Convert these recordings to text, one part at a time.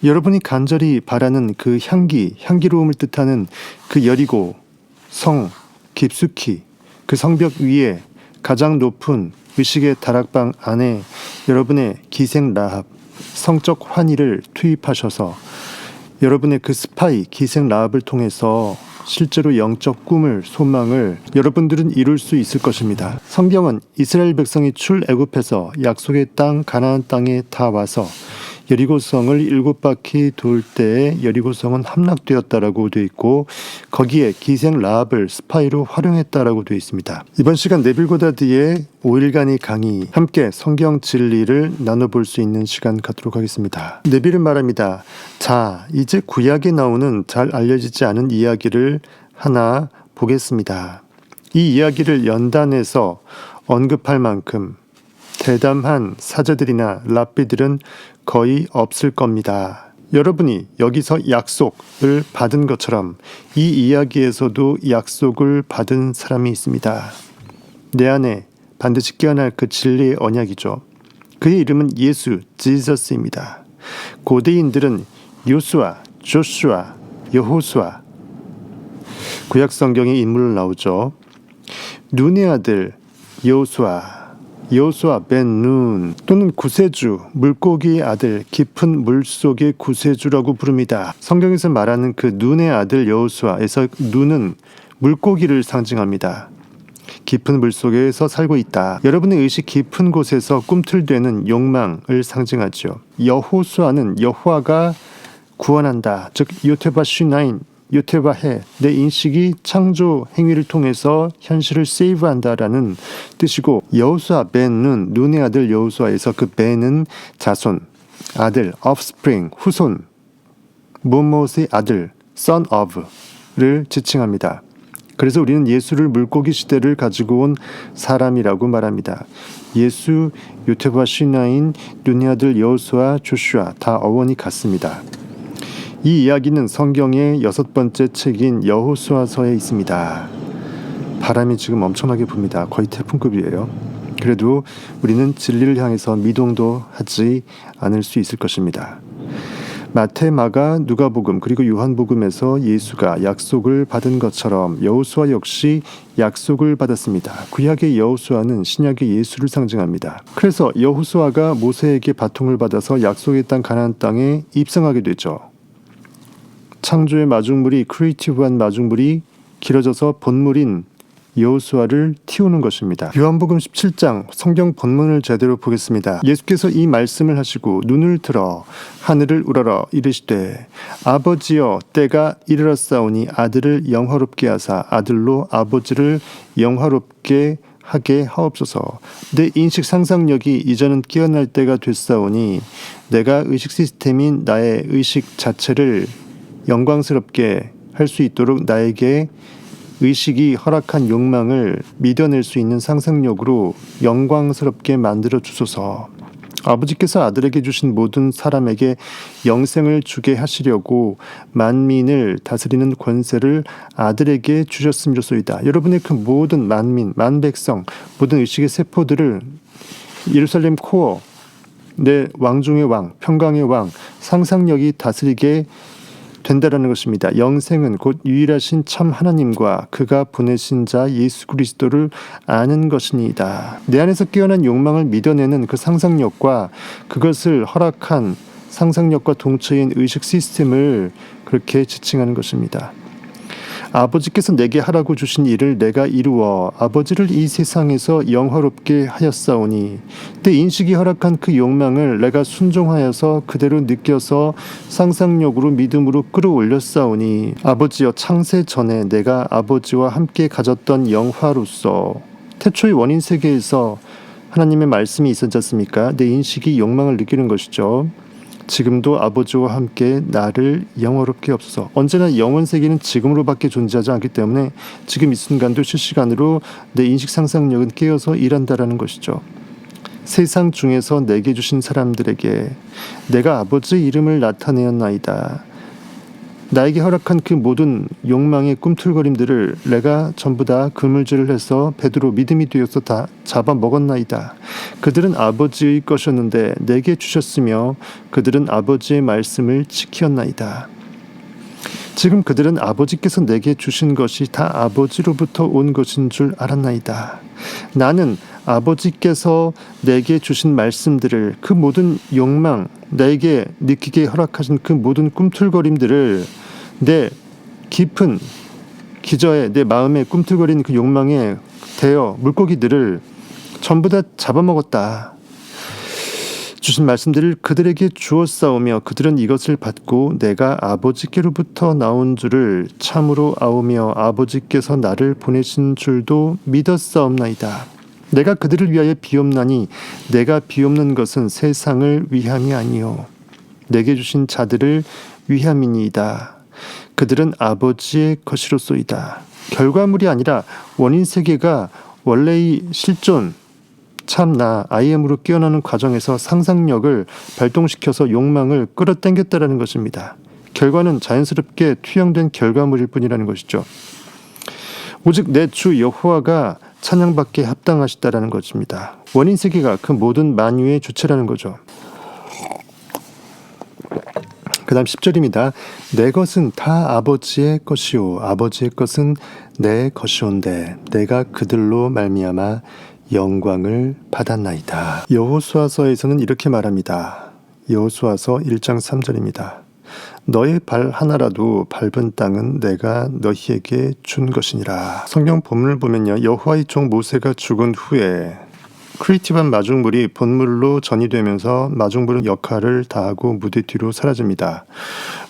여러분이 간절히 바라는 그 향기로움을 뜻하는 그 여리고 성 깊숙이 그 성벽 위에 가장 높은 의식의 다락방 안에 여러분의 기생 라합, 성적 환희를 투입하셔서 여러분의 그 스파이 기생 라합을 통해서 실제로 영적 꿈을, 소망을 여러분들은 이룰 수 있을 것입니다. 성경은 이스라엘 백성이 출애굽해서 약속의 땅 가나안 땅에 다 와서 여리고성을 7바퀴 돌 때에 여리고성은 함락되었다라고 되어 있고 거기에 기생 라합을 스파이로 활용했다라고 되어 있습니다. 이번 시간 네빌고다드의 5일간의 강의 함께 성경 진리를 나눠볼 수 있는 시간 갖도록 하겠습니다. 네빌은 말합니다. 자, 이제 구약에 나오는 잘 알려지지 않은 이야기를 하나 보겠습니다. 이 이야기를 연단해서 언급할 만큼 대담한 사제들이나 랍비들은 거의 없을 겁니다. 여러분이 여기서 약속을 받은 것처럼 이 이야기에서도 약속을 받은 사람이 있습니다. 내 안에 반드시 깨어날 그 진리의 언약이죠. 그의 이름은 예수, 지저스입니다. 고대인들은 요수아, 조슈아, 여호수아 구약 성경의 인물로 나오죠. 눈의 아들 여호수아 벤 눈 또는 구세주, 물고기의 아들, 깊은 물속의 구세주라고 부릅니다. 성경에서 말하는 그 눈의 아들 여호수아에서 눈은 물고기를 상징합니다. 깊은 물속에서 살고 있다. 여러분의 의식 깊은 곳에서 꿈틀대는 욕망을 상징하죠. 여호수아는 여호와가 구원한다. 즉 요테바 쉬나인 요테바해 내 인식이 창조 행위를 통해서 현실을 세이브한다라는 뜻이고 여호수아 벤은 눈의 아들 여호수아에서 그 벤은 자손, 아들, offspring, 후손, 무엇의 아들, son of를 지칭합니다. 그래서 우리는 예수를 물고기 시대를 가지고 온 사람이라고 말합니다. 예수, 요테바 쉬나인, 눈의 아들 여호수아, 조슈아 다 어원이 같습니다. 이 이야기는 성경의 6번째 책인 여호수아서에 있습니다. 바람이 지금 엄청나게 붑니다. 거의 태풍급이에요. 그래도 우리는 진리를 향해서 미동도 하지 않을 수 있을 것입니다. 마태, 마가, 누가복음 그리고 요한복음에서 예수가 약속을 받은 것처럼 여호수아 역시 약속을 받았습니다. 구약의 여호수아는 신약의 예수를 상징합니다. 그래서 여호수아가 모세에게 바통을 받아서 약속의 땅 가나안 땅에 입성하게 되죠. 창조의 마중물이 크리에이티브한 마중물이 길어져서 본물인 여호수아를 틔우는 것입니다. 요한복음 17장 성경 본문을 제대로 보겠습니다. 예수께서 이 말씀을 하시고 눈을 들어 하늘을 우러러 이르시되 아버지여 때가 이르렀사오니 아들을 영화롭게 하사 아들로 아버지를 영화롭게 하게 하옵소서. 내 인식 상상력이 이제는 깨어날 때가 됐사오니 내가 의식 시스템인 나의 의식 자체를 영광스럽게 할 수 있도록 나에게 의식이 허락한 욕망을 믿어낼 수 있는 상상력으로 영광스럽게 만들어 주소서. 아버지께서 아들에게 주신 모든 사람에게 영생을 주게 하시려고 만민을 다스리는 권세를 아들에게 주셨음이로소이다. 여러분의 그 모든 만민, 만백성, 모든 의식의 세포들을 예루살렘 코어, 내 왕중의 왕, 평강의 왕, 상상력이 다스리게 된다라는 것입니다. 영생은 곧 유일하신 참 하나님과 그가 보내신 자 예수 그리스도를 아는 것이니이다. 내 안에서 깨어난 욕망을 믿어내는 그 상상력과 그것을 허락한 상상력과 동체인 의식 시스템을 그렇게 지칭하는 것입니다. 아버지께서 내게 하라고 주신 일을 내가 이루어 아버지를 이 세상에서 영화롭게 하였사오니 내 인식이 허락한 그 욕망을 내가 순종하여서 그대로 느껴서 상상력으로 믿음으로 끌어올렸사오니 아버지여 창세 전에 내가 아버지와 함께 가졌던 영화로서 태초의 원인 세계에서 하나님의 말씀이 있었지 않습니까? 내 인식이 욕망을 느끼는 것이죠. 지금도 아버지와 함께 나를 영화롭게 없어서 언제나 영원 세계는 지금으로밖에 존재하지 않기 때문에 지금 이 순간도 실시간으로 내 인식 상상력은 깨어서 일한다라는 것이죠. 세상 중에서 내게 주신 사람들에게 내가 아버지의 이름을 나타내었나이다. 나에게 허락한 그 모든 욕망의 꿈틀거림들을 내가 전부 다 그물질을 해서 베드로 믿음이 되어서 다 잡아먹었나이다. 그들은 아버지의 것이었는데 내게 주셨으며 그들은 아버지의 말씀을 지켰나이다. 지금 그들은 아버지께서 내게 주신 것이 다 아버지로부터 온 것인 줄 알았나이다. 나는 아버지께서 내게 주신 말씀들을, 그 모든 욕망, 내게 느끼게 허락하신 그 모든 꿈틀거림들을 내 깊은 기저에 내 마음에 꿈틀거리는 그 욕망에 대어 물고기들을 전부 다 잡아먹었다. 주신 말씀들을 그들에게 주었사오며 그들은 이것을 받고 내가 아버지께로부터 나온 줄을 참으로 아오며 아버지께서 나를 보내신 줄도 믿었사옵나이다. 내가 그들을 위하여 비옵나니 내가 비옵는 것은 세상을 위함이 아니요 내게 주신 자들을 위함이니이다. 그들은 아버지의 것이로소이다. 결과물이 아니라 원인 세계가 원래의 실존, 참나 IM으로 깨어나는 과정에서 상상력을 발동시켜서 욕망을 끌어당겼다라는 것입니다. 결과는 자연스럽게 투영된 결과물일 뿐이라는 것이죠. 오직 내 주 여호와가 찬양받게 합당하시다라는 것입니다. 원인 세계가 그 모든 만유의 주체라는 거죠. 그 다음 10절입니다. 내 것은 다 아버지의 것이요 아버지의 것은 내 것이온데 내가 그들로 말미암아 영광을 받았나이다. 여호수아서에서는 이렇게 말합니다. 여호수아서 1장 3절입니다. 너의 발 하나라도 밟은 땅은 내가 너희에게 준 것이니라. 성경 본문을 보면요, 여호와의 종 모세가 죽은 후에 크리에이티브한 마중물이 본물로 전이되면서 마중물은 역할을 다하고 무대 뒤로 사라집니다.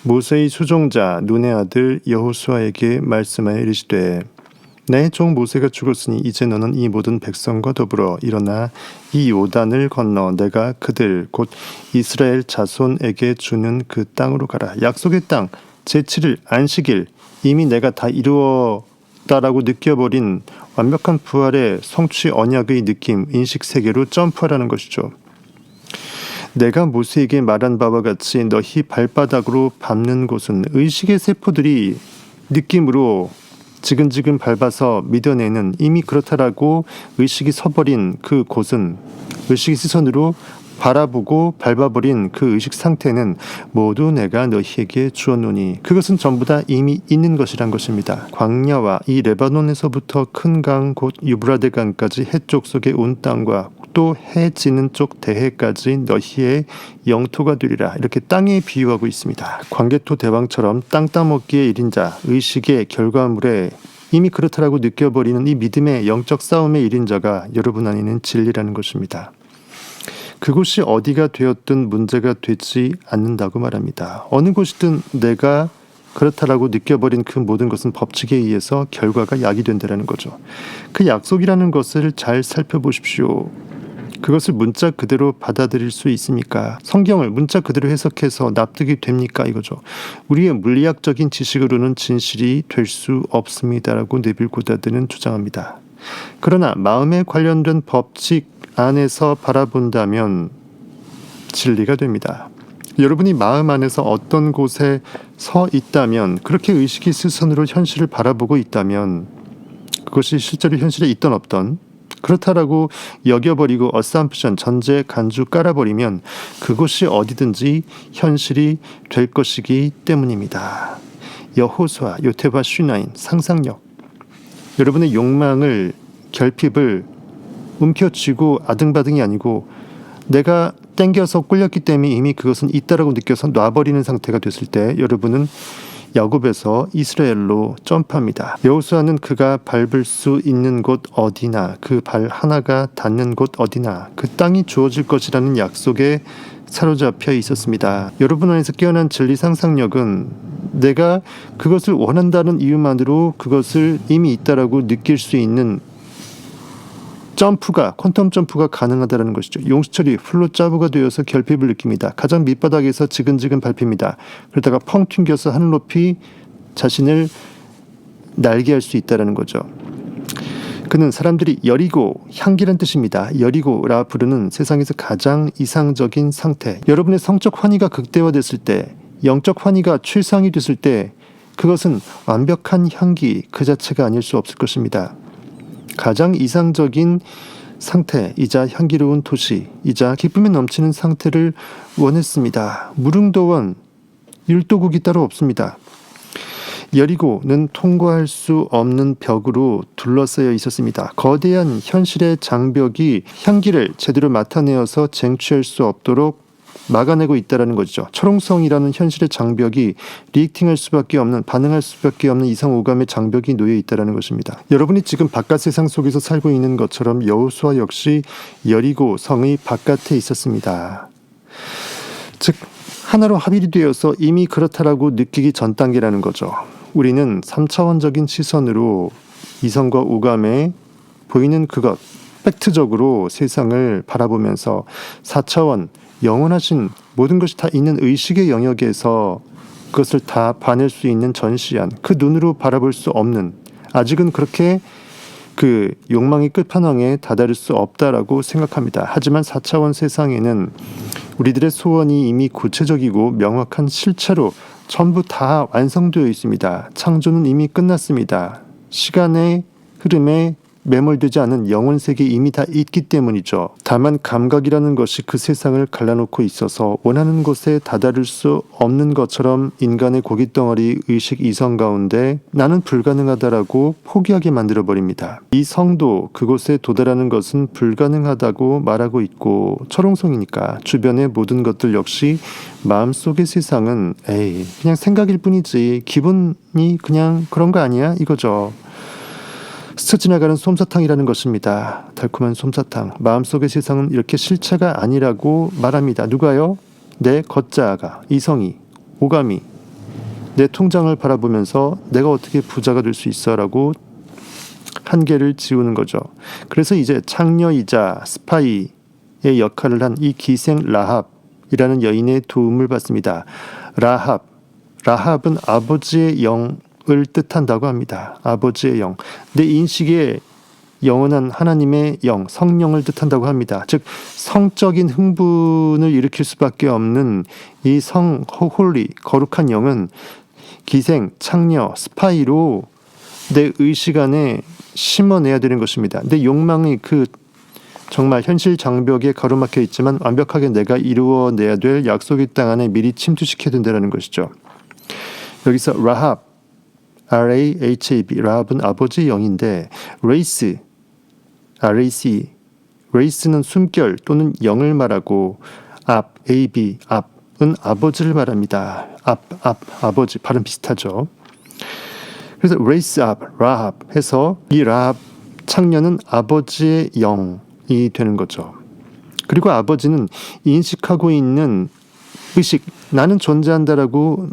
모세의 수종자 눈의 아들 여호수아에게 말씀하여 이르시되 내 종 모세가 죽었으니 이제 너는 이 모든 백성과 더불어 일어나 이 요단을 건너 내가 그들 곧 이스라엘 자손에게 주는 그 땅으로 가라. 약속의 땅, 제7일 안식일, 이미 내가 다 이루었다라고 느껴버린 완벽한 부활의 성취 언약의 느낌, 인식 세계로 점프하라는 것이죠. 내가 모세에게 말한 바와 같이 너희 발바닥으로 밟는 곳은 의식의 세포들이 느낌으로 지근지근 밟아서 믿어내는, 이미 그렇다라고 의식이 서버린 그 곳은, 의식의 시선으로 바라보고 밟아버린 그 의식 상태는 모두 내가 너희에게 주었노니 그것은 전부 다 이미 있는 것이란 것입니다. 광야와 이 레바논에서부터 큰 강 곧 유브라데 강까지 해쪽 속의 온 땅과 또 해 지는 쪽 대해까지 너희의 영토가 되리라. 이렇게 땅에 비유하고 있습니다. 광개토 대왕처럼 땅 따먹기의 1인자, 의식의 결과물에 이미 그렇다라고 느껴버리는 이 믿음의 영적 싸움의 1인자가 여러분 안에는 진리라는 것입니다. 그곳이 어디가 되었든 문제가 되지 않는다고 말합니다. 어느 곳이든 내가 그렇다라고 느껴버린 그 모든 것은 법칙에 의해서 결과가 약이 된다는 거죠. 그 약속이라는 것을 잘 살펴보십시오. 그것을 문자 그대로 받아들일 수 있습니까? 성경을 문자 그대로 해석해서 납득이 됩니까? 이거죠. 우리의 물리학적인 지식으로는 진실이 될 수 없습니다라고 네빌 고다드는 주장합니다. 그러나 마음에 관련된 법칙 안에서 바라본다면 진리가 됩니다. 여러분이 마음 안에서 어떤 곳에 서 있다면, 그렇게 의식의 시선으로 현실을 바라보고 있다면, 그것이 실제로 현실에 있던 없던 그렇다라고 여겨버리고 어삼프션, 전제 간주 깔아버리면 그곳이 어디든지 현실이 될 것이기 때문입니다. 여호수아, 요테바 슈나인, 상상력, 여러분의 욕망을, 결핍을 움켜쥐고 아등바등이 아니고 내가 땡겨서 꿀렸기 때문에 이미 그것은 있다라고 느껴서 놔버리는 상태가 됐을 때 여러분은 야곱에서 이스라엘로 점프합니다. 여호수아는 그가 밟을 수 있는 곳 어디나, 그 발 하나가 닿는 곳 어디나 그 땅이 주어질 것이라는 약속에 사로잡혀 있었습니다. 여러분 안에서 깨어난 진리 상상력은 내가 그것을 원한다는 이유만으로 그것을 이미 있다라고 느낄 수 있는 점프가, 퀀텀 점프가 가능하다는 것이죠. 용수철이 풀로 짜부가 되어서 결핍을 느낍니다. 가장 밑바닥에서 지근지근 밟힙니다. 그러다가 펑 튕겨서 하늘 높이 자신을 날게 할 수 있다는 거죠. 그는 사람들이 여리고, 향기란 뜻입니다. 여리고라 부르는 세상에서 가장 이상적인 상태. 여러분의 성적 환희가 극대화됐을 때 영적 환희가 최상이 됐을 때 그것은 완벽한 향기 그 자체가 아닐 수 없을 것입니다. 가장 이상적인 상태이자 향기로운 도시이자 기쁨에 넘치는 상태를 원했습니다. 무릉도원 율도국이 따로 없습니다. 여리고는 통과할 수 없는 벽으로 둘러싸여 있었습니다. 거대한 현실의 장벽이 향기를 제대로 맡아내어서 쟁취할 수 없도록 막아내고 있다는 거죠. 철옹성이라는 현실의 장벽이 리액팅할 수밖에 없는, 반응할 수밖에 없는 이상 오감의 장벽이 놓여 있다는 것입니다. 여러분이 지금 바깥 세상 속에서 살고 있는 것처럼 여호수아 역시 여리고 성의 바깥에 있었습니다. 즉 하나로 합일이 되어서 이미 그렇다라고 느끼기 전 단계라는 거죠. 우리는 3차원적인 시선으로 이성과 오감에 보이는 그것, 팩트적으로 세상을 바라보면서 4차원, 영원하신 모든 것이 다 있는 의식의 영역에서 그것을 다 봐낼 수 있는 전시한, 그 눈으로 바라볼 수 없는, 아직은 그렇게 그 욕망의 끝판왕에 다다를 수 없다라고 생각합니다. 하지만 4차원 세상에는 우리들의 소원이 이미 구체적이고 명확한 실체로 전부 다 완성되어 있습니다. 창조는 이미 끝났습니다. 시간의 흐름에 매몰되지 않은 영혼 세계에 이미 다 있기 때문이죠. 다만 감각이라는 것이 그 세상을 갈라놓고 있어서 원하는 곳에 다다를 수 없는 것처럼 인간의 고깃덩어리 의식 이성 가운데 나는 불가능하다라고 포기하게 만들어버립니다. 이 성도 그곳에 도달하는 것은 불가능하다고 말하고 있고 철옹성이니까 주변의 모든 것들 역시 마음속의 세상은 그냥 생각일 뿐이지 기분이 그냥 그런 거 아니야? 이거죠. 스쳐 지나가는 솜사탕이라는 것입니다. 달콤한 솜사탕. 마음속의 세상은 이렇게 실체가 아니라고 말합니다. 누가요? 내 걷자아가, 이성이, 오감이 내 통장을 바라보면서 내가 어떻게 부자가 될 수 있어 라고 한계를 지우는 거죠. 그래서 이제 창녀이자 스파이의 역할을 한 이 기생 라합이라는 여인의 도움을 받습니다. 라합은 아버지의 영 을 뜻한다고 합니다. 아버지의 영. 내 인식의 영원한 하나님의 영, 성령을 뜻한다고 합니다. 즉 성적인 흥분을 일으킬 수밖에 없는 이 홀리, 거룩한 영은 기생, 창녀, 스파이로 내 의식 안에 심어내야 되는 것입니다. 내 욕망이 그 정말 현실 장벽에 가로막혀 있지만 완벽하게 내가 이루어내야 될 약속의 땅 안에 미리 침투시켜야 된다는 것이죠. 여기서 라합, RAHAB, 라합은 아버지의 영인데 레이스, RAC, 레이스는 숨결 또는 영을 말하고 AB, 앞은 아버지를 말합니다. 아버지, 발음 비슷하죠. 그래서 레이스 라합 해서 이 라합 창녀는 아버지의 영이 되는 거죠. 그리고 아버지는 인식하고 있는 의식, 나는 존재한다라고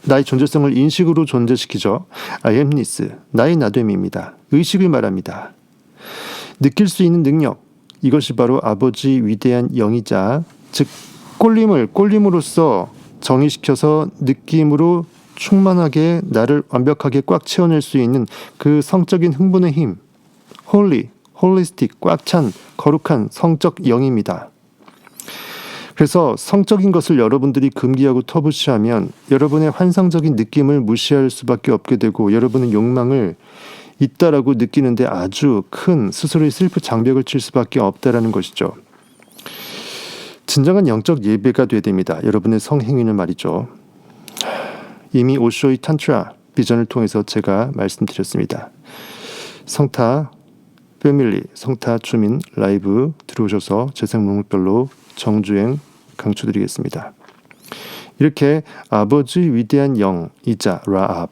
나의 존재성을 인식으로 존재시키죠. I amness, 나의 나됨입니다. 의식을 말합니다. 느낄 수 있는 능력, 이것이 바로 아버지 위대한 영이자 즉 꼴림으로써 정의시켜서 느낌으로 충만하게 나를 완벽하게 꽉 채워낼 수 있는 그 성적인 흥분의 힘, 홀리스틱, 꽉 찬 거룩한 성적 영입니다. 그래서 성적인 것을 여러분들이 금기하고 터부시하면 여러분의 환상적인 느낌을 무시할 수밖에 없게 되고 여러분은 욕망을 있다라고 느끼는데 아주 큰 스스로의 셀프 장벽을 칠 수밖에 없다라는 것이죠. 진정한 영적 예배가 돼야 됩니다. 여러분의 성행위는 말이죠. 이미 오쇼의 탄트라 비전을 통해서 제가 말씀드렸습니다. 성타 패밀리, 성타 주민 라이브 들어오셔서 재생 목록별로 정주행 강추드리겠습니다. 이렇게 아버지 위대한 영이자 라합,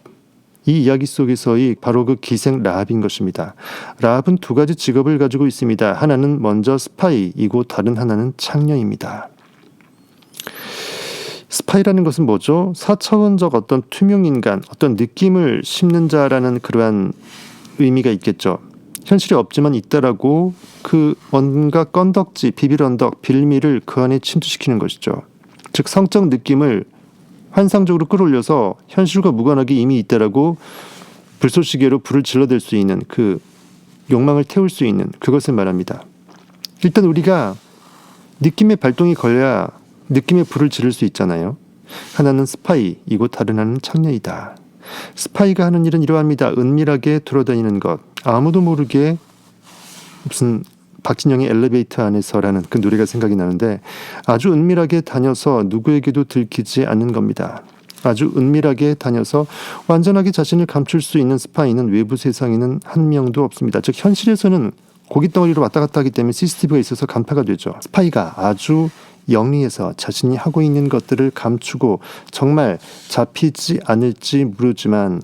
이 이야기 속에서의 바로 그 기생 라합인 것입니다. 라합은 두 가지 직업을 가지고 있습니다. 하나는 먼저 스파이이고 다른 하나는 창녀입니다. 스파이라는 것은 뭐죠? 4차원적 어떤 투명인간, 어떤 느낌을 심는 자라는 그러한 의미가 있겠죠. 현실이 없지만 있다라고 그 온갖 건덕지, 비빌언덕, 빌미를 그 안에 침투시키는 것이죠. 즉 성적 느낌을 환상적으로 끌어올려서 현실과 무관하게 이미 있다라고 불쏘시개로 불을 질러댈 수 있는 그 욕망을 태울 수 있는 그것을 말합니다. 일단 우리가 느낌의 발동이 걸려야 느낌의 불을 지를 수 있잖아요. 하나는 스파이, 이고 다른 하나는 창녀이다. 스파이가 하는 일은 이러합니다. 은밀하게 돌아다니는 것. 아무도 모르게 무슨 박진영의 엘리베이터 안에서라는 그 노래가 생각이 나는데 아주 은밀하게 다녀서 누구에게도 들키지 않는 겁니다. 아주 은밀하게 다녀서 완전하게 자신을 감출 수 있는 스파이는 외부 세상에는 한 명도 없습니다. 즉 현실에서는 고깃덩어리로 왔다 갔다 하기 때문에 CCTV가 있어서 간파가 되죠. 스파이가 아주 영리해서 자신이 하고 있는 것들을 감추고 정말 잡히지 않을지 모르지만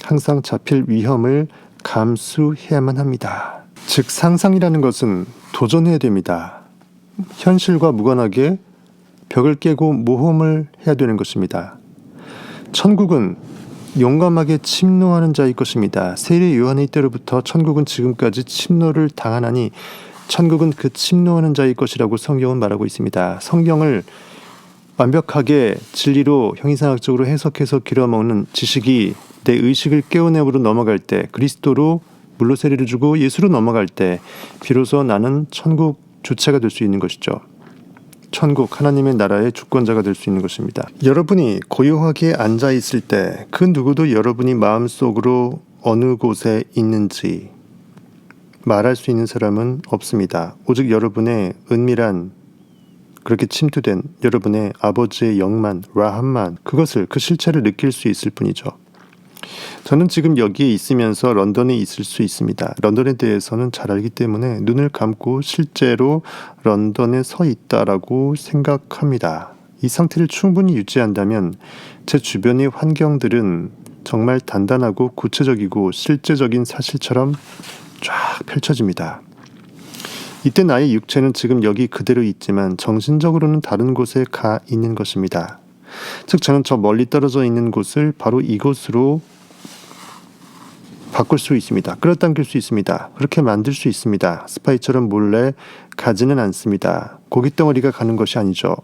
항상 잡힐 위험을 감수해야만 합니다. 즉 상상이라는 것은 도전해야 됩니다. 현실과 무관하게 벽을 깨고 모험을 해야 되는 것입니다. 천국은 용감하게 침노하는 자의 것입니다. 세례 요한의 때로부터 천국은 지금까지 침노를 당하나니 천국은 그 침노하는 자의 것이라고 성경은 말하고 있습니다. 성경을 완벽하게 진리로 형이상학적으로 해석해서 길어먹는 지식이 내 의식을 깨어내므로 넘어갈 때, 그리스도로 물로 세례를 주고 예수로 넘어갈 때 비로소 나는 천국 주체가 될 수 있는 것이죠. 천국 하나님의 나라의 주권자가 될 수 있는 것입니다. 여러분이 고요하게 앉아 있을 때 그 누구도 여러분이 마음속으로 어느 곳에 있는지 말할 수 있는 사람은 없습니다. 오직 여러분의 은밀한 그렇게 침투된 여러분의 아버지의 영만, 라함만 그것을 그 실체를 느낄 수 있을 뿐이죠. 저는 지금 여기에 있으면서 런던에 있을 수 있습니다. 런던에 대해서는 잘 알기 때문에 눈을 감고 실제로 런던에 서 있다라고 생각합니다. 이 상태를 충분히 유지한다면 제 주변의 환경들은 정말 단단하고 구체적이고 실제적인 사실처럼 쫙 펼쳐집니다. 이때 나의 육체는 지금 여기 그대로 있지만 정신적으로는 다른 곳에 가 있는 것입니다. 즉 저는 저 멀리 떨어져 있는 곳을 바로 이곳으로 바꿀 수 있습니다. 끌어당길 수 있습니다. 그렇게 만들 수 있습니다. 스파이처럼 몰래 가지는 않습니다. 고깃덩어리가 가는 것이 아니죠.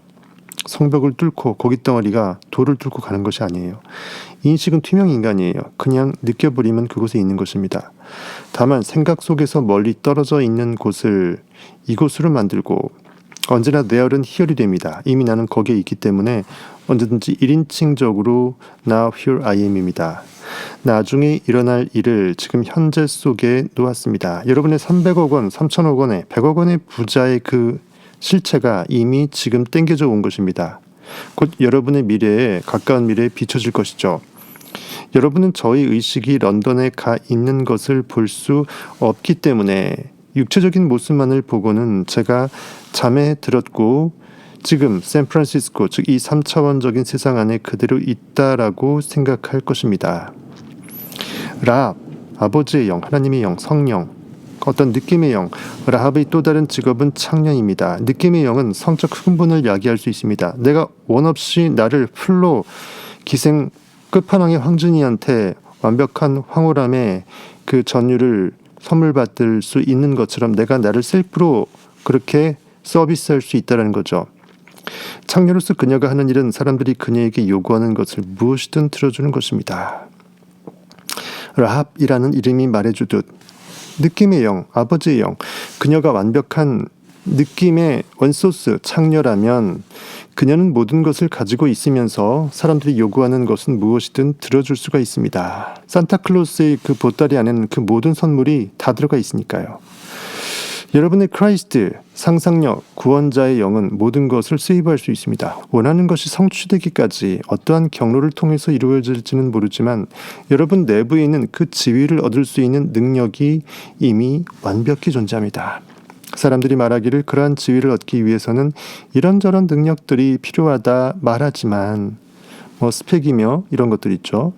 성벽을 뚫고 고깃덩어리가 돌을 뚫고 가는 것이 아니에요. 인식은 투명인간이에요. 그냥 느껴버리면 그곳에 있는 것입니다. 다만 생각 속에서 멀리 떨어져 있는 곳을 이곳으로 만들고 언제나 내 얼은 희열이 됩니다. 이미 나는 거기에 있기 때문에 언제든지 1인칭적으로 Now here I am입니다. 나중에 일어날 일을 지금 현재 속에 놓았습니다. 여러분의 300억 원, 3천억 원의 100억 원의 부자의 그 실체가 이미 지금 땡겨져 온 것입니다. 곧 여러분의 미래에 가까운 미래에 비춰질 것이죠. 여러분은 저의 의식이 런던에 가 있는 것을 볼 수 없기 때문에 육체적인 모습만을 보고는 제가 잠에 들었고 지금 샌프란시스코 즉 이 3차원적인 세상 안에 그대로 있다라고 생각할 것입니다. 라합, 아버지의 영, 하나님의 영, 성령, 어떤 느낌의 영, 라합의 또 다른 직업은 창녀입니다. 느낌의 영은 성적 흥분을 야기할 수 있습니다. 내가 원 없이 나를 풀로 기생 끝판왕의 황진이한테 완벽한 황홀함의 그 전율을 선물 받을 수 있는 것처럼 내가 나를 셀프로 그렇게 서비스할 수 있다는 거죠. 창녀로서 그녀가 하는 일은 사람들이 그녀에게 요구하는 것을 무엇이든 들어주는 것입니다. 라합이라는 이름이 말해주듯 느낌의 영, 아버지의 영, 그녀가 완벽한 느낌의 원소스 창녀라면 그녀는 모든 것을 가지고 있으면서 사람들이 요구하는 것은 무엇이든 들어줄 수가 있습니다. 산타클로스의 그 보따리 안에는 그 모든 선물이 다 들어가 있으니까요. 여러분의 크라이스트, 상상력, 구원자의 영은 모든 것을 세이브할 수 있습니다. 원하는 것이 성취되기까지 어떠한 경로를 통해서 이루어질지는 모르지만 여러분 내부에 있는 그 지위를 얻을 수 있는 능력이 이미 완벽히 존재합니다. 사람들이 말하기를 그러한 지위를 얻기 위해서는 이런저런 능력들이 필요하다 말하지만 스펙이며 이런 것들 있죠.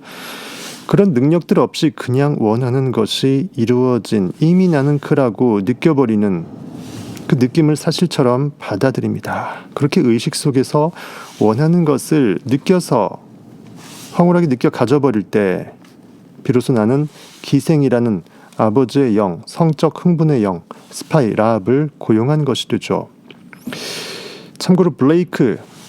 그런 능력들 없이 그냥 원하는 것이 이루어진 이미 나는 그라고 느껴버리는 그 느낌을 사실처럼 받아들입니다. 그렇게 의식 속에서 원하는 것을 느껴서 황홀하게 느껴 가져버릴 때 비로소 나는 기생이라는 아버지의 영, 성적 흥분의 영, 스파이, 라합을 고용한 것이 되죠. 참고로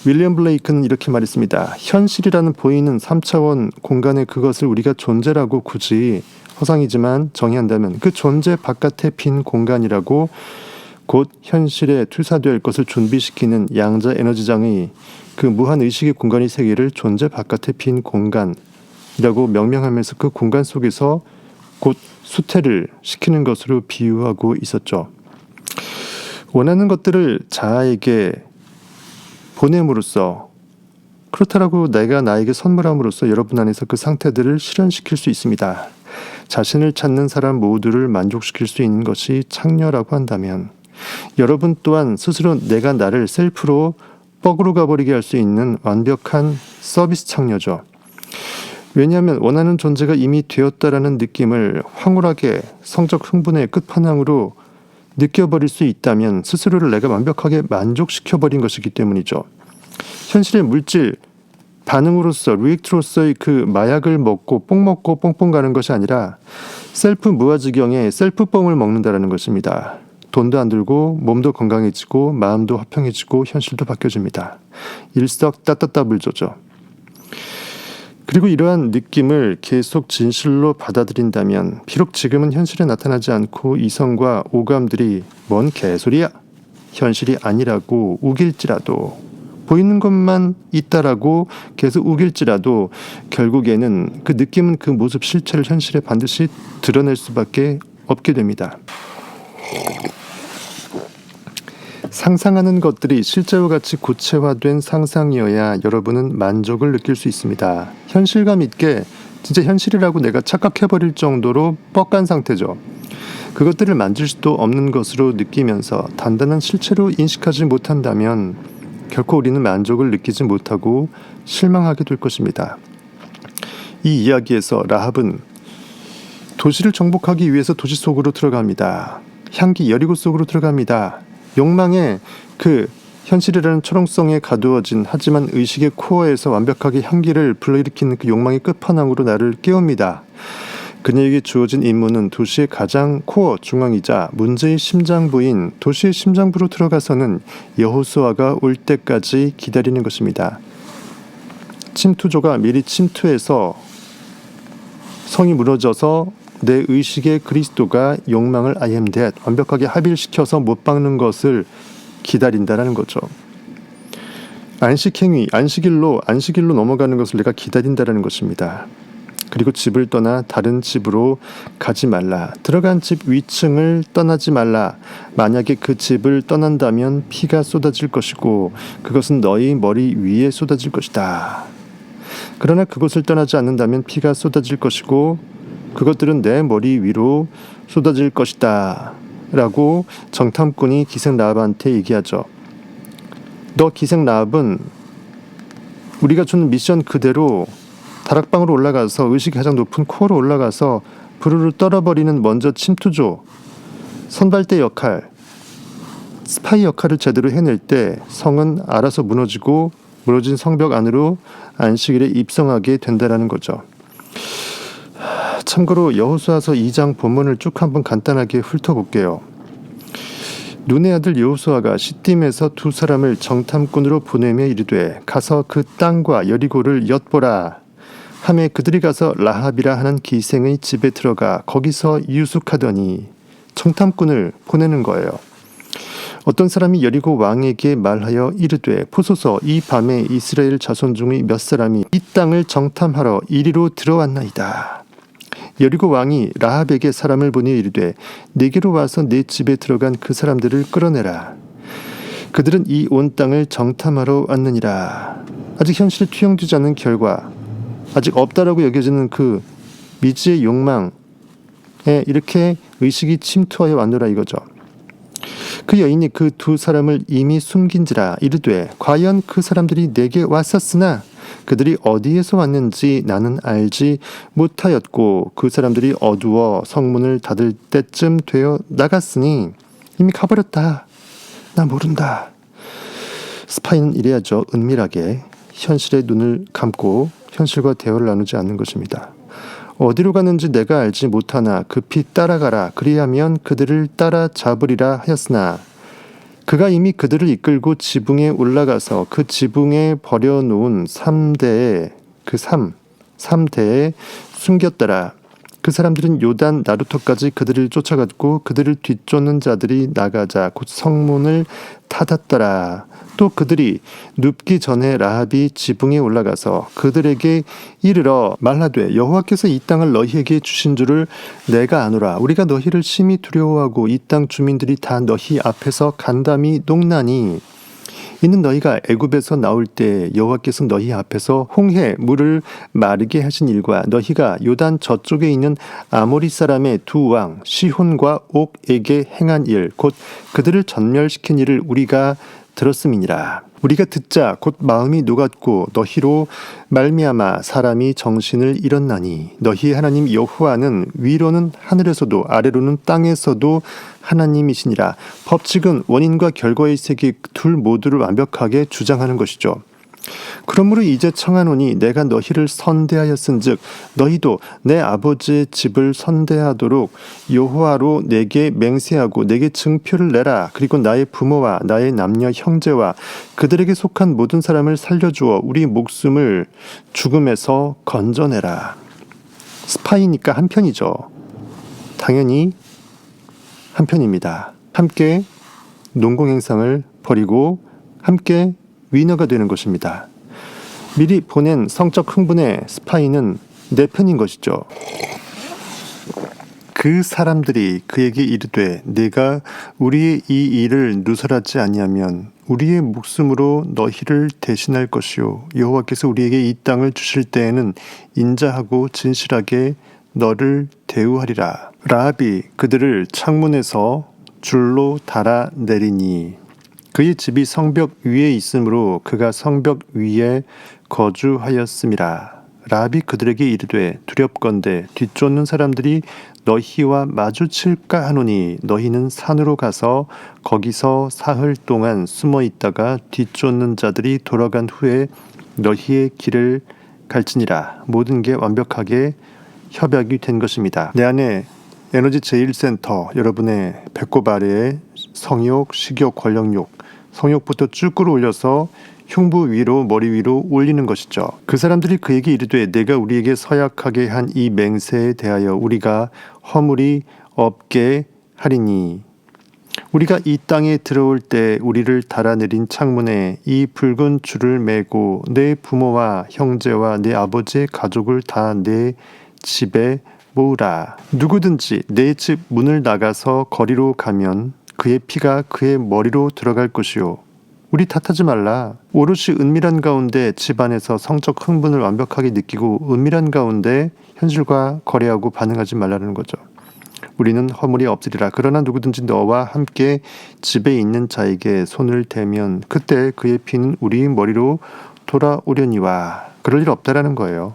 윌리엄 블레이크는 이렇게 말했습니다. 현실이라는 보이는 3차원 공간의 그것을 우리가 존재라고 굳이 허상이지만 정의한다면 그 존재 바깥에 빈 공간이라고 곧 현실에 투사될 것을 준비시키는 양자 에너지장의 그 무한 의식의 공간이 세계를 존재 바깥의 빈 공간이라고 명명하면서 그 공간 속에서 곧 수태를 시키는 것으로 비유하고 있었죠. 원하는 것들을 자아에게 보냄으로써, 그렇다라고 내가 나에게 선물함으로써 여러분 안에서 그 상태들을 실현시킬 수 있습니다. 자신을 찾는 사람 모두를 만족시킬 수 있는 것이 창녀라고 한다면, 여러분 또한 스스로 내가 나를 셀프로 뻑으로 가버리게 할 수 있는 완벽한 서비스 창녀죠. 왜냐하면 원하는 존재가 이미 되었다라는 느낌을 황홀하게 성적 흥분의 끝판왕으로 느껴버릴 수 있다면 스스로를 내가 완벽하게 만족시켜버린 것이기 때문이죠. 현실의 물질 반응으로서, 리액트로서의 그 마약을 먹고 뽕 먹고 뽕뽕 가는 것이 아니라 셀프 무아지경에 셀프 뽕을 먹는다라는 것입니다. 돈도 안 들고 몸도 건강해지고 마음도 화평해지고 현실도 바뀌어집니다. 일석따따따블조죠. 그리고 이러한 느낌을 계속 진실로 받아들인다면 비록 지금은 현실에 나타나지 않고 이성과 오감들이 뭔 개소리야, 현실이 아니라고 우길지라도, 보이는 것만 있다라고 계속 우길지라도 결국에는 그 느낌은 그 모습 실체를 현실에 반드시 드러낼 수밖에 없게 됩니다. 상상하는 것들이 실제와 같이 구체화된 상상이어야 여러분은 만족을 느낄 수 있습니다. 현실감 있게 진짜 현실이라고 내가 착각해버릴 정도로 뻑간 상태죠. 그것들을 만질 수도 없는 것으로 느끼면서 단단한 실체로 인식하지 못한다면 결코 우리는 만족을 느끼지 못하고 실망하게 될 것입니다. 이 이야기에서 라합은 도시를 정복하기 위해서 도시 속으로 들어갑니다. 향기 여리고 속으로 들어갑니다. 욕망의 그 현실이라는 초롱성에 가두어진 하지만 의식의 코어에서 완벽하게 향기를 불러일으키는 그 욕망의 끝판왕으로 나를 깨웁니다. 그녀에게 주어진 임무는 도시의 가장 코어 중앙이자 문제의 심장부인 도시의 심장부로 들어가서는 여호수아가 올 때까지 기다리는 것입니다. 침투조가 미리 침투해서 성이 무너져서 내 의식의 그리스도가 욕망을 I am that 완벽하게 합일시켜서 못 박는 것을 기다린다라는 거죠. 안식행위, 안식일로 넘어가는 것을 내가 기다린다라는 것입니다. 그리고 집을 떠나 다른 집으로 가지 말라. 들어간 집 위층을 떠나지 말라. 만약에 그 집을 떠난다면 피가 쏟아질 것이고 그것은 너희 머리 위에 쏟아질 것이다. 그러나 그곳을 떠나지 않는다면 피가 쏟아질 것이고 그것들은 내 머리 위로 쏟아질 것이다 라고 정탐꾼이 기생 라합한테 얘기하죠. 너 기생 라합은 우리가 주는 미션 그대로 다락방으로 올라가서 의식이 가장 높은 코어로 올라가서 부르르 떨어버리는 먼저 침투조, 선발대 역할, 스파이 역할을 제대로 해낼 때 성은 알아서 무너지고 무너진 성벽 안으로 안식일에 입성하게 된다라는 거죠. 참고로 여호수아서 2장 본문을 쭉 한번 간단하게 훑어볼게요. 눈의 아들 여호수아가 시딤에서 두 사람을 정탐꾼으로 보내며 이르되 가서 그 땅과 여리고를 엿보라 하매 그들이 가서 라합이라 하는 기생의 집에 들어가 거기서 유숙하더니 정탐꾼을 보내는 거예요. 어떤 사람이 여리고 왕에게 말하여 이르되 보소서 이 밤에 이스라엘 자손 중의 몇 사람이 이 땅을 정탐하러 이리로 들어왔나이다. 여리고 왕이 라합에게 사람을 보내 이르되 내게로 와서 내 집에 들어간 그 사람들을 끌어내라. 그들은 이 온 땅을 정탐하러 왔느니라. 아직 현실에 투영되지 않은 결과, 아직 없다라고 여겨지는 그 미지의 욕망에 이렇게 의식이 침투하여 왔노라 이거죠. 그 여인이 그 두 사람을 이미 숨긴지라 이르되 과연 그 사람들이 내게 왔었으나 그들이 어디에서 왔는지 나는 알지 못하였고 그 사람들이 어두워 성문을 닫을 때쯤 되어 나갔으니 이미 가버렸다. 나 모른다. 스파이는 이래야죠. 은밀하게 현실의 눈을 감고 현실과 대화를 나누지 않는 것입니다. 어디로 가는지 내가 알지 못하나 급히 따라가라. 그리하면 그들을 따라잡으리라 하였으나 그가 이미 그들을 이끌고 지붕에 올라가서 그 지붕에 버려놓은 3대에 숨겼더라. 그 사람들은 요단 나루터까지 그들을 쫓아갔고 그들을 뒤쫓는 자들이 나가자 곧 성문을 닫았더라. 또 그들이 눕기 전에 라합이 지붕에 올라가서 그들에게 이르러 말하되 여호와께서 이 땅을 너희에게 주신 줄을 내가 아노라. 우리가 너희를 심히 두려워하고 이 땅 주민들이 다 너희 앞에서 간담이 녹나니 이는 너희가 애굽에서 나올 때 여호와께서 너희 앞에서 홍해 물을 마르게 하신 일과 너희가 요단 저쪽에 있는 아모리 사람의 두 왕 시혼과 옥에게 행한 일 곧 그들을 전멸시킨 일을 우리가 들었음이니라. 우리가 듣자 곧 마음이 녹았고 너희로 말미암아 사람이 정신을 잃었나니 너희 하나님 여호와는 위로는 하늘에서도 아래로는 땅에서도 하나님이시니라. 법칙은 원인과 결과의 세계 둘 모두를 완벽하게 주장하는 것이죠. 그러므로 이제 청하노니 내가 너희를 선대하였은즉 너희도 내 아버지의 집을 선대하도록 여호와로 내게 맹세하고 내게 증표를 내라. 그리고 나의 부모와 나의 남녀 형제와 그들에게 속한 모든 사람을 살려주어 우리 목숨을 죽음에서 건져내라. 스파이니까 한편이죠. 당연히 한편입니다. 함께 농공행상을 벌이고 함께 위너가 되는 것입니다. 미리 보낸 성적 흥분의 스파이는 내 편인 것이죠. 그 사람들이 그에게 이르되 내가 우리의 이 일을 누설하지 아니하면 우리의 목숨으로 너희를 대신할 것이요 여호와께서 우리에게 이 땅을 주실 때에는 인자하고 진실하게 너를 대우하리라. 라합이 그들을 창문에서 줄로 달아 내리니 그의 집이 성벽 위에 있으므로 그가 성벽 위에 거주하였음이라. 라합이 그들에게 이르되 두렵건대 뒤쫓는 사람들이 너희와 마주칠까 하노니 너희는 산으로 가서 거기서 사흘 동안 숨어 있다가 뒤쫓는 자들이 돌아간 후에 너희의 길을 갈지니라. 모든 게 완벽하게 협약이 된 것입니다. 내 안에 에너지 제1센터 여러분의 배꼽 아래에 성욕, 식욕, 권력욕 성욕부터 쭉 끌어올려서 흉부 위로 머리 위로 올리는 것이죠. 그 사람들이 그에게 이르되 내가 우리에게 서약하게 한 이 맹세에 대하여 우리가 허물이 없게 하리니 우리가 이 땅에 들어올 때 우리를 달아내린 창문에 이 붉은 줄을 매고 내 부모와 형제와 내 아버지의 가족을 다 내 집에 모으라. 누구든지 내 집 문을 나가서 거리로 가면 그의 피가 그의 머리로 들어갈 것이요 우리 탓하지 말라. 오롯이 은밀한 가운데 집안에서 성적 흥분을 완벽하게 느끼고 은밀한 가운데 현실과 거래하고 반응하지 말라는 거죠. 우리는 허물이 없으리라. 그러나 누구든지 너와 함께 집에 있는 자에게 손을 대면 그때 그의 피는 우리 머리로 돌아오려니와. 그럴 일 없다라는 거예요.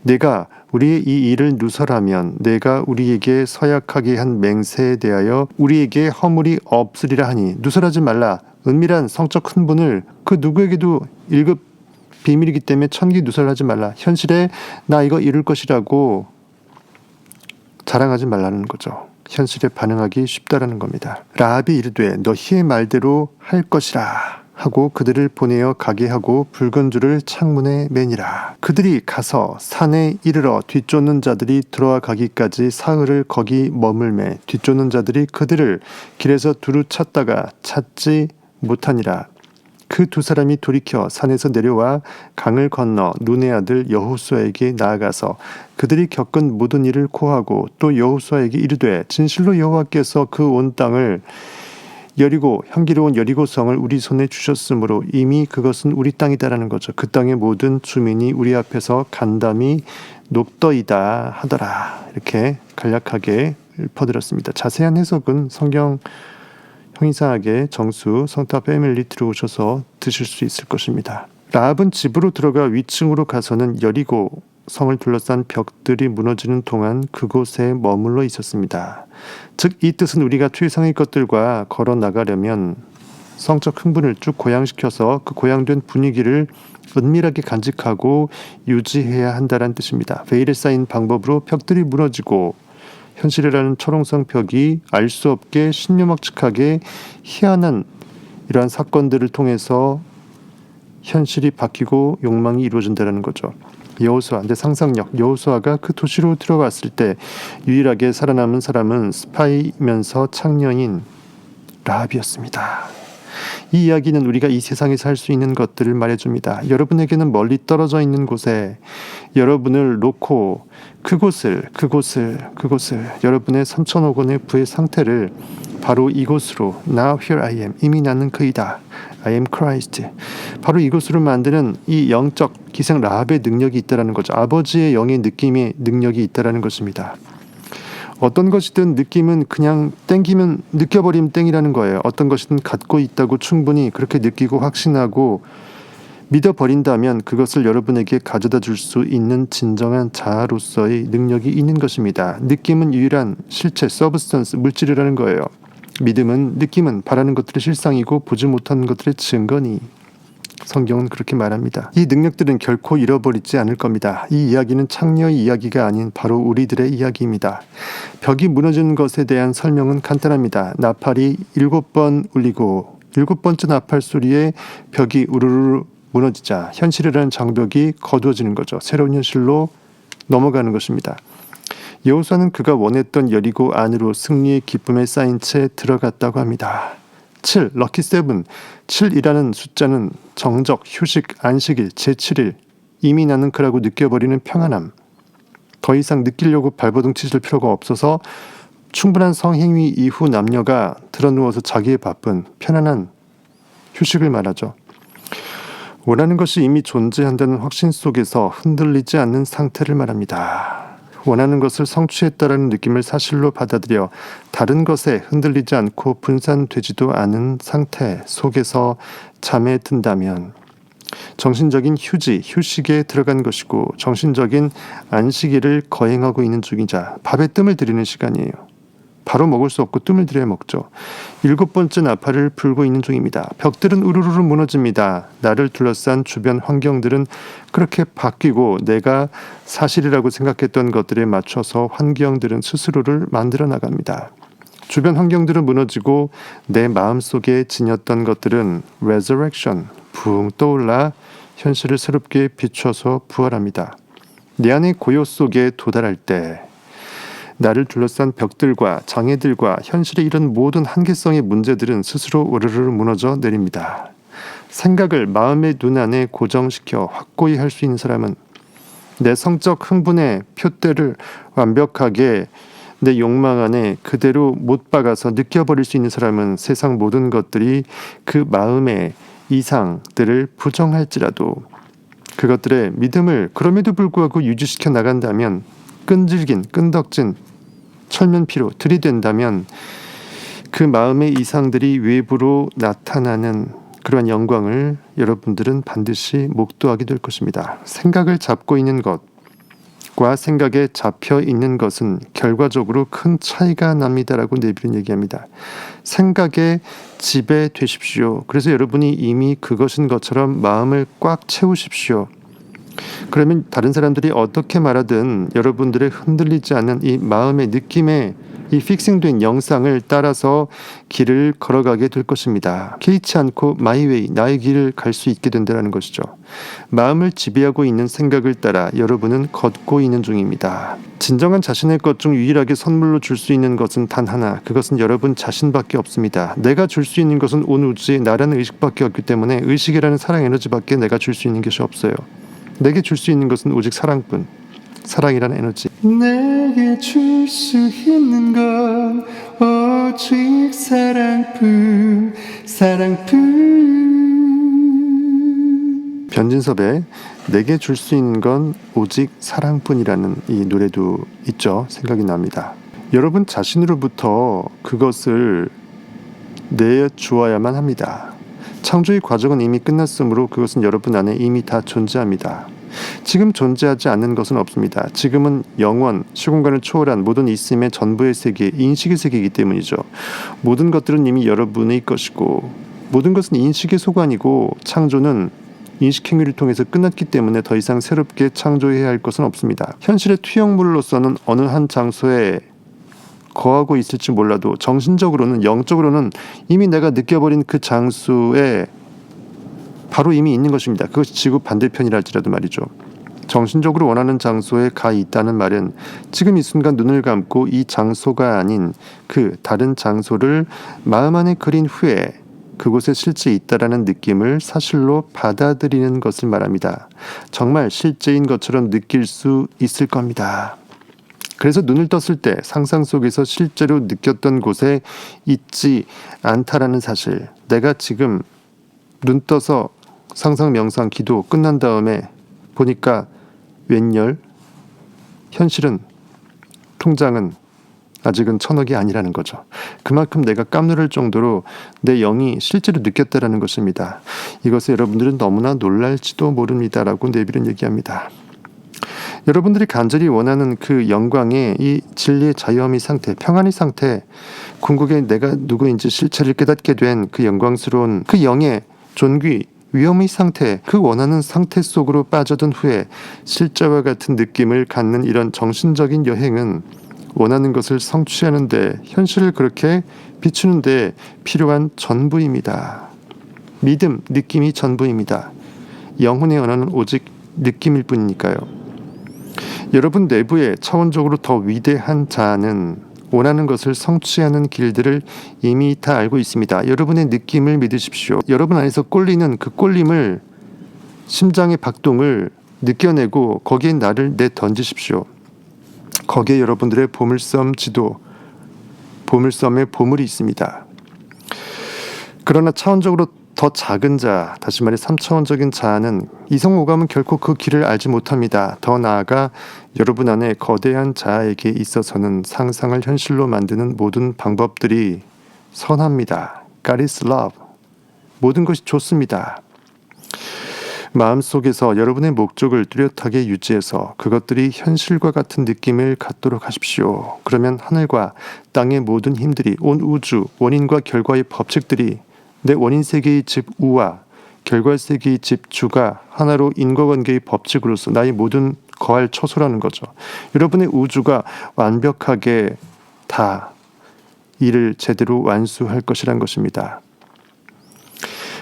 내가 우리의 이 일을 누설하면 내가 우리에게 서약하게 한 맹세에 대하여 우리에게 허물이 없으리라 하니 누설하지 말라. 은밀한 성적 흥분을 그 누구에게도 1급 비밀이기 때문에 천기 누설하지 말라. 현실에 나 이거 이룰 것이라고 자랑하지 말라는 거죠. 현실에 반응하기 쉽다라는 겁니다. 라합이 이르되 너희의 말대로 할 것이라 하고 그들을 보내어 가게 하고 붉은 줄을 창문에 매니라. 그들이 가서 산에 이르러 뒤쫓는 자들이 들어와 가기까지 사흘을 거기 머물매 뒤쫓는 자들이 그들을 길에서 두루 찾다가 찾지 못하니라. 그 두 사람이 돌이켜 산에서 내려와 강을 건너 눈의 아들 여호수아에게 나아가서 그들이 겪은 모든 일을 고하고 또 여호수아에게 이르되 진실로 여호와께서 그 온 땅을 여리고 향기로운 여리고성을 우리 손에 주셨으므로 이미 그것은 우리 땅이다라는 거죠. 그 땅의 모든 주민이 우리 앞에서 간담이 녹더이다 하더라. 이렇게 간략하게 읊어드렸습니다. 자세한 해석은 성경 형이상하게 정수 성타 패밀리 들어오셔서 드실 수 있을 것입니다. 라합은 집으로 들어가 위층으로 가서는 여리고 성을 둘러싼 벽들이 무너지는 동안 그곳에 머물러 있었습니다. 즉 이 뜻은 우리가 최상의 것들과 걸어 나가려면 성적 흥분을 쭉 고양시켜서 그 고양된 분위기를 은밀하게 간직하고 유지해야 한다는 뜻입니다. 베일에 쌓인 방법으로 벽들이 무너지고 현실이라는 초롱성 벽이 알 수 없게 신묘막측하게 희한한 이러한 사건들을 통해서 현실이 바뀌고 욕망이 이루어진다는 거죠. 여호수아, 내 상상력, 여호수아가 그 도시로 들어갔을 때 유일하게 살아남은 사람은 스파이면서 창녀인 라합이었습니다. 이 이야기는 우리가 이 세상에서 할 수 있는 것들을 말해줍니다. 여러분에게는 멀리 떨어져 있는 곳에 여러분을 놓고 그곳을 여러분의 3천억 원의 부의 상태를 바로 이곳으로 Now here I am, 이미 나는 그이다, I am Christ, 바로 이곳으로 만드는 이 영적 기생 라합의 능력이 있다는 거죠. 아버지의 영의 느낌의 능력이 있다는 것입니다. 어떤 것이든 느낌은 그냥 땡기면 느껴버리면 땡이라는 거예요. 어떤 것이든 갖고 있다고 충분히 그렇게 느끼고 확신하고 믿어버린다면 그것을 여러분에게 가져다 줄 수 있는 진정한 자아로서의 능력이 있는 것입니다. 느낌은 유일한 실체, 서브스턴스, 물질이라는 거예요. 믿음은, 느낌은 바라는 것들의 실상이고 보지 못하는 것들의 증거니. 성경은 그렇게 말합니다. 이 능력들은 결코 잃어버리지 않을 겁니다. 이 이야기는 창녀의 이야기가 아닌 바로 우리들의 이야기입니다. 벽이 무너지는 것에 대한 설명은 간단합니다. 나팔이 7번 울리고 7번째 나팔 소리에 벽이 우르르 무너지자 현실이라는 장벽이 거두어지는 거죠. 새로운 현실로 넘어가는 것입니다. 여호수아는 그가 원했던 여리고 안으로 승리의 기쁨에 쌓인 채 들어갔다고 합니다. 7, 럭키 세븐. 7이라는 숫자는 정적, 휴식, 안식일, 제7일, 이미 나는 그라고 느껴버리는 평안함. 더 이상 느끼려고 발버둥 치실 필요가 없어서 충분한 성행위 이후 남녀가 드러누워서 자기의 바쁜 편안한 휴식을 말하죠. 원하는 것이 이미 존재한다는 확신 속에서 흔들리지 않는 상태를 말합니다. 원하는 것을 성취했다라는 느낌을 사실로 받아들여 다른 것에 흔들리지 않고 분산되지도 않은 상태 속에서 잠에 든다면 정신적인 휴식에 들어간 것이고 정신적인 안식일을 거행하고 있는 중이자 밥에 뜸을 들이는 시간이에요. 바로 먹을 수 없고 뜸을 들여 먹죠. 7번째 나팔을 불고 있는 중입니다. 벽들은 우르르 무너집니다. 나를 둘러싼 주변 환경들은 그렇게 바뀌고 내가 사실이라고 생각했던 것들에 맞춰서 환경들은 스스로를 만들어 나갑니다. 주변 환경들은 무너지고 내 마음속에 지녔던 것들은 resurrection, 붕 떠올라 현실을 새롭게 비춰서 부활합니다. 내 안의 고요 속에 도달할 때 나를 둘러싼 벽들과 장애들과 현실에 이런 모든 한계성의 문제들은 스스로 우르르 무너져 내립니다. 생각을 마음의 눈 안에 고정시켜 확고히 할 수 있는 사람은 내 성적 흥분의 표대를 완벽하게 내 욕망 안에 그대로 못 박아서 느껴버릴 수 있는 사람은 세상 모든 것들이 그 마음의 이상들을 부정할지라도 그것들의 믿음을 그럼에도 불구하고 유지시켜 나간다면 끈덕진 철면피로 들이댄다면 그 마음의 이상들이 외부로 나타나는 그러한 영광을 여러분들은 반드시 목도하게 될 것입니다. 생각을 잡고 있는 것과 생각에 잡혀 있는 것은 결과적으로 큰 차이가 납니다라고 네빌은 얘기합니다. 생각에 지배되십시오. 그래서 여러분이 이미 그것인 것처럼 마음을 꽉 채우십시오. 그러면 다른 사람들이 어떻게 말하든 여러분들의 흔들리지 않는 이 마음의 느낌에 이 픽싱된 영상을 따라서 길을 걸어가게 될 것입니다. 개의치 않고 마이 웨이, 나의 길을 갈 수 있게 된다는 것이죠. 마음을 지배하고 있는 생각을 따라 여러분은 걷고 있는 중입니다. 진정한 자신의 것 중 유일하게 선물로 줄 수 있는 것은 단 하나, 그것은 여러분 자신밖에 없습니다. 내가 줄 수 있는 것은 온 우주에 나라는 의식밖에 없기 때문에 의식이라는 사랑 에너지밖에 내가 줄 수 있는 것이 없어요. 내게 줄 수 있는 것은 오직 사랑뿐. 사랑이라는 에너지. 내게 줄 수 있는 건 오직 사랑뿐. 변진섭의 내게 줄 수 있는 건 오직 사랑뿐이라는 이 노래도 있죠. 생각이 납니다. 여러분 자신으로부터 그것을 내주어야만 합니다. 창조의 과정은 이미 끝났으므로 그것은 여러분 안에 이미 다 존재합니다. 지금 존재하지 않는 것은 없습니다. 지금은 영원, 시공간을 초월한 모든 있음의 전부의 세계, 인식의 세계이기 때문이죠. 모든 것들은 이미 여러분의 것이고 모든 것은 인식의 소관이고 창조는 인식행위를 통해서 끝났기 때문에 더 이상 새롭게 창조해야 할 것은 없습니다. 현실의 투영물로서는 어느 한 장소에 거하고 있을지 몰라도 정신적으로는 영적으로는 이미 내가 느껴버린 그 장소에 바로 이미 있는 것입니다. 그것이 지구 반대편이랄지라도 말이죠. 정신적으로 원하는 장소에 가 있다는 말은 지금 이 순간 눈을 감고 이 장소가 아닌 그 다른 장소를 마음 안에 그린 후에 그곳에 실제 있다라는 느낌을 사실로 받아들이는 것을 말합니다. 정말 실제인 것처럼 느낄 수 있을 겁니다. 그래서 눈을 떴을 때 상상 속에서 실제로 느꼈던 곳에 있지 않다라는 사실. 내가 지금 눈 떠서 상상 명상 기도 끝난 다음에 보니까 웬열 현실은 통장은 아직은 1,000억이 아니라는 거죠. 그만큼 내가 깜놀할 정도로 내 영이 실제로 느꼈다라는 것입니다. 이것에 여러분들은 너무나 놀랄지도 모릅니다라고 네빌은 얘기합니다. 여러분들이 간절히 원하는 그 영광의 이 진리의 자유함의 상태, 평안의 상태, 궁극에 내가 누구인지 실체를 깨닫게 된 그 영광스러운 그 영의 존귀, 위험의 상태, 그 원하는 상태 속으로 빠져든 후에 실제와 같은 느낌을 갖는 이런 정신적인 여행은 원하는 것을 성취하는데, 현실을 그렇게 비추는데 필요한 전부입니다. 믿음, 느낌이 전부입니다. 영혼의 언어는 오직 느낌일 뿐이니까요. 여러분 내부에 차원적으로 더 위대한 자는 원하는 것을 성취하는 길들을 이미 다 알고 있습니다. 여러분의 느낌을 믿으십시오. 여러분 안에서 꼴리는 그 꼴림을, 심장의 박동을 느껴내고 거기에 나를 내던지십시오. 거기에 여러분들의 보물섬 지도, 보물섬의 보물이 있습니다. 그러나 차원적으로 더 작은 자, 다시 말해 3차원적인 자는 이성오감은 결코 그 길을 알지 못합니다. 더 나아가 여러분 안에 거대한 자에게 있어서는 상상을 현실로 만드는 모든 방법들이 선합니다. God is love. 모든 것이 좋습니다. 마음속에서 여러분의 목적을 뚜렷하게 유지해서 그것들이 현실과 같은 느낌을 갖도록 하십시오. 그러면 하늘과 땅의 모든 힘들이, 온 우주, 원인과 결과의 법칙들이, 내 원인 세계의 집 우와 결과 세계의 집 주가 하나로 인과관계의 법칙으로서 나의 모든 거할 처소라는 거죠. 여러분의 우주가 완벽하게 다 일을 제대로 완수할 것이란 것입니다.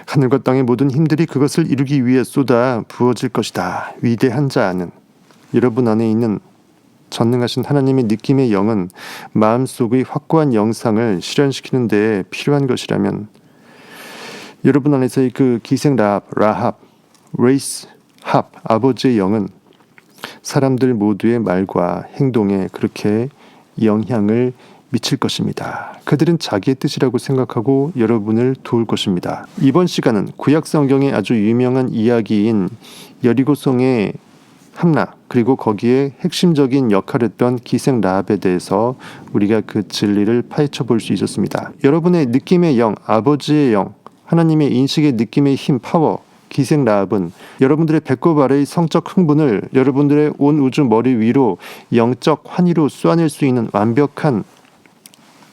하늘과 땅의 모든 힘들이 그것을 이루기 위해 쏟아 부어질 것이다. 위대한 자는, 여러분 안에 있는 전능하신 하나님의 느낌의 영은 마음속의 확고한 영상을 실현시키는 데 필요한 것이라면, 여러분 안에서의 그 기생 라합, 레이스 합, 아버지의 영은 사람들 모두의 말과 행동에 그렇게 영향을 미칠 것입니다. 그들은 자기의 뜻이라고 생각하고 여러분을 도울 것입니다. 이번 시간은 구약 성경의 아주 유명한 이야기인 여리고성의 함락, 그리고 거기에 핵심적인 역할을 했던 기생 라합에 대해서 우리가 그 진리를 파헤쳐 볼 수 있었습니다. 여러분의 느낌의 영, 아버지의 영, 하나님의 인식의 느낌의 힘, 파워, 기생 라합은 여러분들의 배꼽 아래의 성적 흥분을 여러분들의 온 우주 머리 위로 영적 환희로 쏘아낼 수 있는 완벽한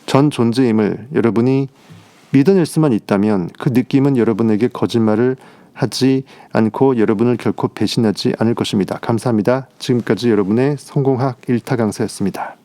전 존재임을 여러분이 믿어낼 수만 있다면, 그 느낌은 여러분에게 거짓말을 하지 않고 여러분을 결코 배신하지 않을 것입니다. 감사합니다. 지금까지 여러분의 성공학 1타 강사였습니다.